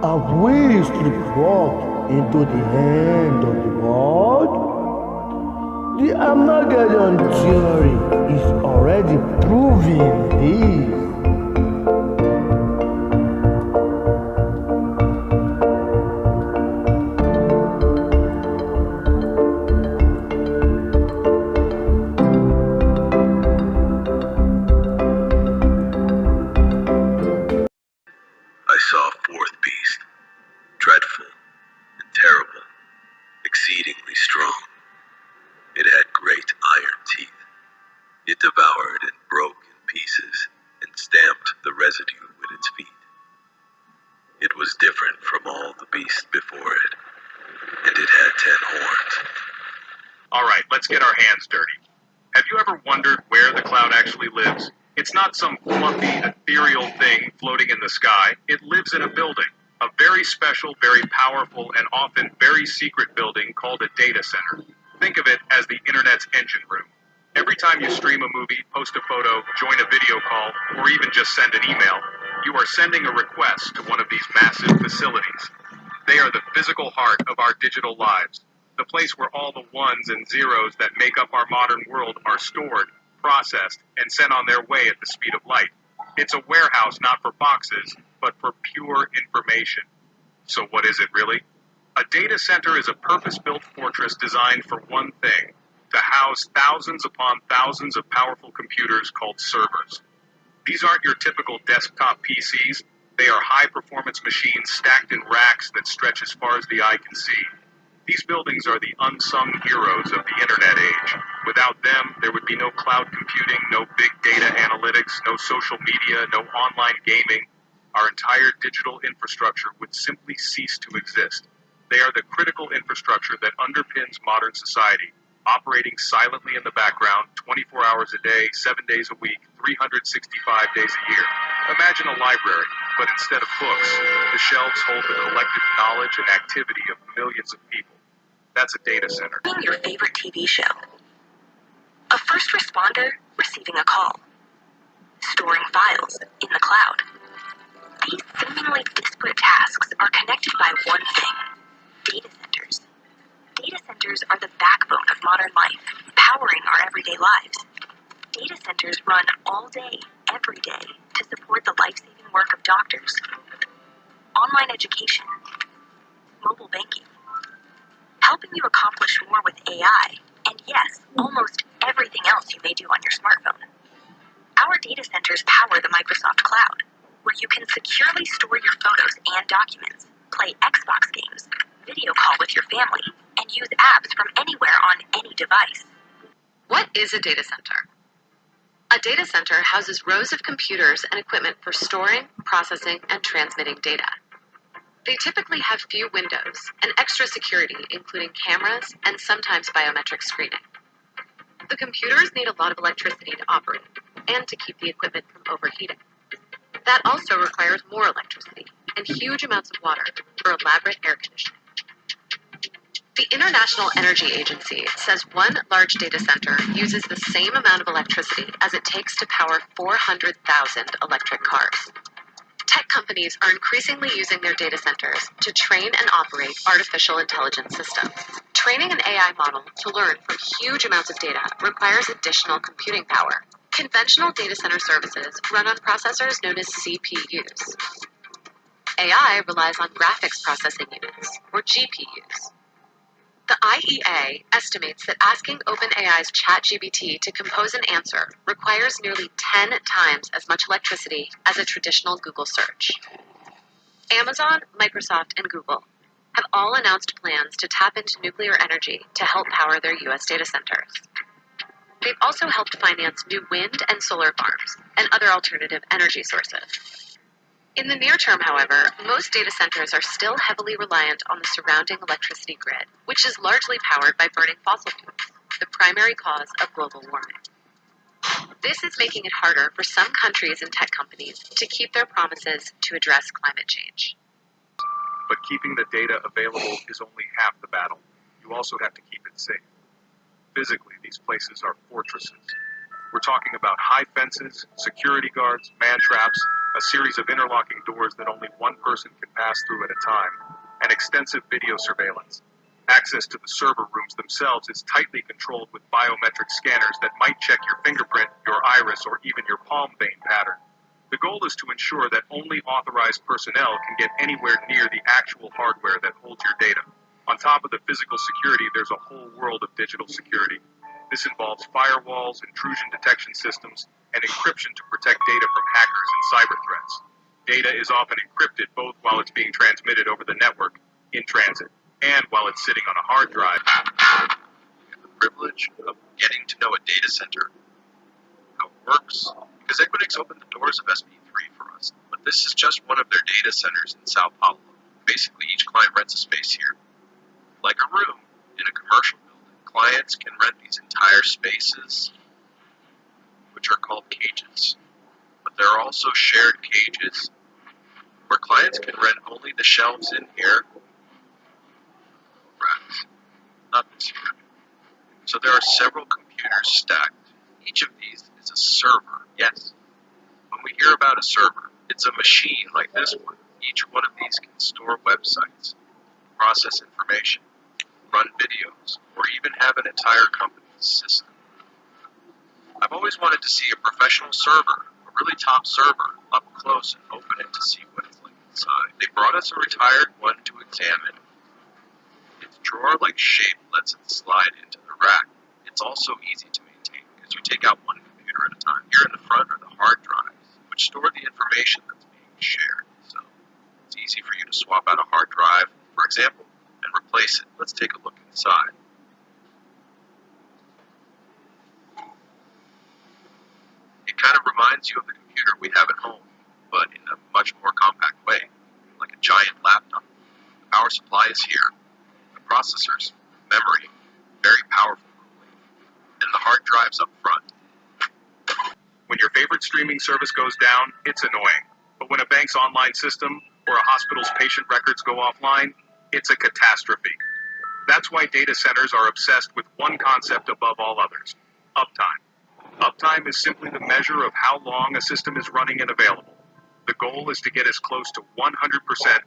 Have we sleepwalked into the end of the world? The Armageddon theory is already proving this. I saw a fourth beast, dreadful and terrible, exceedingly strong. It had great iron teeth. It devoured and broke in pieces and stamped the residue with its feet. It was different from all the beasts before it, and it had 10 horns. All right, let's get our hands dirty. Have you ever wondered where the cloud actually lives? It's not some fluffy, ethereal thing floating in the sky. It lives in a building, a very special, very powerful, and often very secret building called a data center. Think of it as the internet's engine room. Every time you stream a movie, post a photo, join a video call, or even just send an email, you are sending a request to one of these massive facilities. They are the physical heart of our digital lives, the place where all the ones and zeros that make up our modern world are stored, processed, and sent on their way at the speed of light. It's a warehouse not for boxes, but for pure information. So what is it really? A data center is a purpose-built fortress designed for one thing: to house thousands upon thousands of powerful computers called servers. These aren't your typical desktop PCs. They are high-performance machines stacked in racks that stretch as far as the eye can see. These buildings are the unsung heroes of the internet age. Without them, there would be no cloud computing, no big data analytics, no social media, no online gaming. Our entire digital infrastructure would simply cease to exist. They are the critical infrastructure that underpins modern society, operating silently in the background 24 hours a day, 7 days a week, 365 days a year. Imagine a library, but instead of books, the shelves hold the collective knowledge and activity of millions of people. That's a data center. Your favorite TV show. A first responder receiving a call. Storing files in the cloud. These seemingly disparate tasks are connected by one thing: data centers. Data centers are the backbone of modern life, powering our everyday lives. Data centers run all day, every day, to support the life-saving work of doctors, online education, mobile banking, helping you accomplish more with AI, and yes, almost everything else you may do on your smartphone. Our data centers power the Microsoft Cloud, where you can securely store your photos and documents, play Xbox games, video call with your family, and use apps from anywhere on any device. What is a data center? A data center houses rows of computers and equipment for storing, processing, and transmitting data. They typically have few windows and extra security, including cameras and sometimes biometric screening. The computers need a lot of electricity to operate and to keep the equipment from overheating. That also requires more electricity and huge amounts of water for elaborate air conditioning. The International Energy Agency says one large data center uses the same amount of electricity as it takes to power 400,000 electric cars. Tech companies are increasingly using their data centers to train and operate artificial intelligence systems. Training an AI model to learn from huge amounts of data requires additional computing power. Conventional data center services run on processors known as CPUs. AI relies on graphics processing units, or GPUs. The IEA estimates that asking OpenAI's ChatGPT to compose an answer requires nearly 10 times as much electricity as a traditional Google search. Amazon, Microsoft, and Google have all announced plans to tap into nuclear energy to help power their U.S. data centers. They've also helped finance new wind and solar farms and other alternative energy sources. In the near term, however, most data centers are still heavily reliant on the surrounding electricity grid, which is largely powered by burning fossil fuels, the primary cause of global warming. This is making it harder for some countries and tech companies to keep their promises to address climate change. But keeping the data available is only half the battle. You also have to keep it safe. Physically, these places are fortresses. We're talking about high fences, security guards, man traps, a series of interlocking doors that only one person can pass through at a time, and extensive video surveillance. Access to the server rooms themselves is tightly controlled with biometric scanners that might check your fingerprint, your iris, or even your palm vein pattern. The goal is to ensure that only authorized personnel can get anywhere near the actual hardware that holds your data. On top of the physical security, there's a whole world of digital security. This involves firewalls, intrusion detection systems, and encryption to protect data from hackers and cyber threats. Data is often encrypted both while it's being transmitted over the network, in transit, and while it's sitting on a hard drive. The privilege of getting to know a data center, how it works, because Equinix opened the doors of SP3 for us, but this is just one of their data centers in Sao Paulo. Basically, each client rents a space here, like a room in a commercial building. Clients can rent these entire spaces, which are called cages, but there are also shared cages where clients can rent only the shelves in here, not this here. So there are several computers stacked. Each of these is a server. Yes, when we hear about a server, it's a machine like this one. Each one of these can store websites, process information, run videos, or even have an entire company's system. I've always wanted to see a professional server, a really top server, up close and open it to see what it's like inside. They brought us a retired one to examine. Its drawer-like shape lets it slide into the rack. It's also easy to maintain because you take out one computer at a time. Here in the front are the hard drives, which store the information that's being shared. So it's easy for you to swap out a hard drive, for example, and replace it. Let's take a look inside. It kind of reminds you of the computer we have at home, but in a much more compact way, like a giant laptop. The power supply is here. The processors, memory, very powerful cooling, and the hard drives up front. When your favorite streaming service goes down, it's annoying. But when a bank's online system or a hospital's patient records go offline, it's a catastrophe. That's why data centers are obsessed with one concept above all others: uptime. Uptime is simply the measure of how long a system is running and available. The goal is to get as close to 100%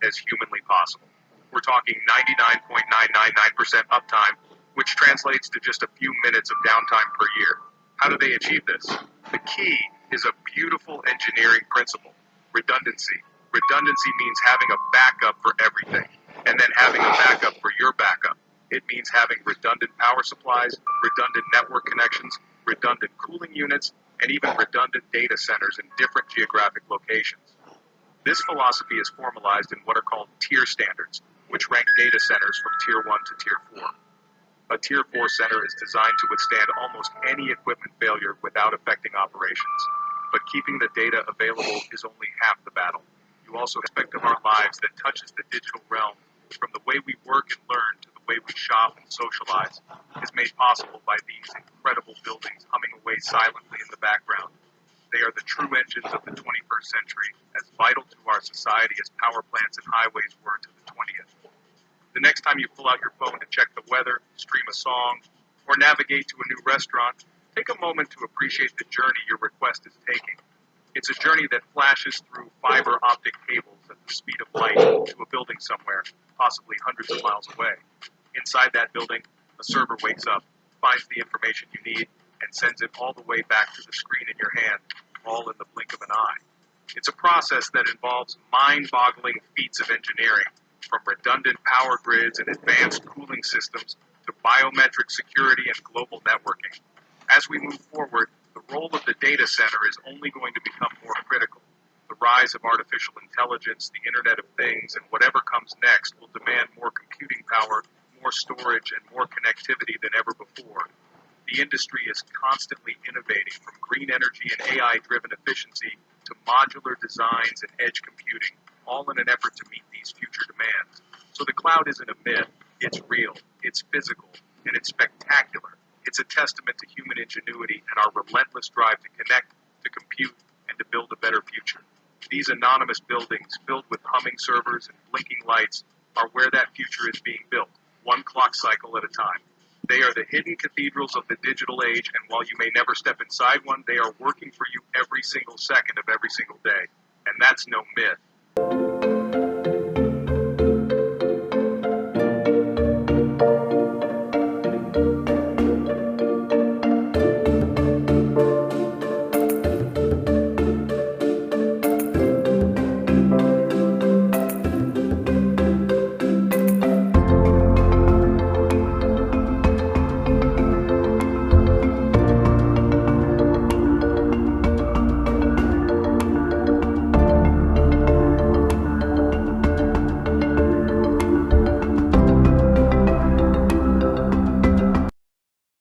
as humanly possible. We're talking 99.999% uptime, which translates to just a few minutes of downtime per year. How do they achieve this? The key is a beautiful engineering principle: redundancy. Redundancy means having a backup for everything, and then having a backup for your backup. It means having redundant power supplies, redundant network connections, redundant cooling units, and even redundant data centers in different geographic locations. This philosophy is formalized in what are called tier standards, which rank data centers from Tier 1 to Tier 4. A Tier 4 center is designed to withstand almost any equipment failure without affecting operations, but keeping the data available is only half the battle. You also aspect of our lives that touches the digital realm, from the way we work and learn to the way we shop and socialize, is made possible by these incredible buildings humming away silently in the background. They are the true engines of the 21st century, as vital to our society as power plants and highways were to the 20th. The next time you pull out your phone to check the weather, stream a song, or navigate to a new restaurant, take a moment to appreciate the journey your request is taking. It's a journey that flashes through fiber optic cables at the speed of light to a building somewhere, possibly hundreds of miles away. Inside that building, a server wakes up, finds the information you need, and sends it all the way back to the screen in your hand, all in the blink of an eye. It's a process that involves mind-boggling feats of engineering, from redundant power grids and advanced cooling systems to biometric security and global networking. As we move forward, the role of the data center is only going to become more critical. The rise of artificial intelligence, the Internet of Things, and whatever comes next will demand more computing power, more storage, and more connectivity than ever before. The industry is constantly innovating, from green energy and AI-driven efficiency to modular designs and edge computing, all in an effort to meet these future demands. So the cloud isn't a myth, it's real, it's physical, and it's spectacular. It's a testament to human ingenuity and our relentless drive to connect, to compute, and to build a better future. These anonymous buildings, filled with humming servers and blinking lights, are where that future is being built, one clock cycle at a time. They are the hidden cathedrals of the digital age, and while you may never step inside one, they are working for you every single second of every single day. And that's no myth.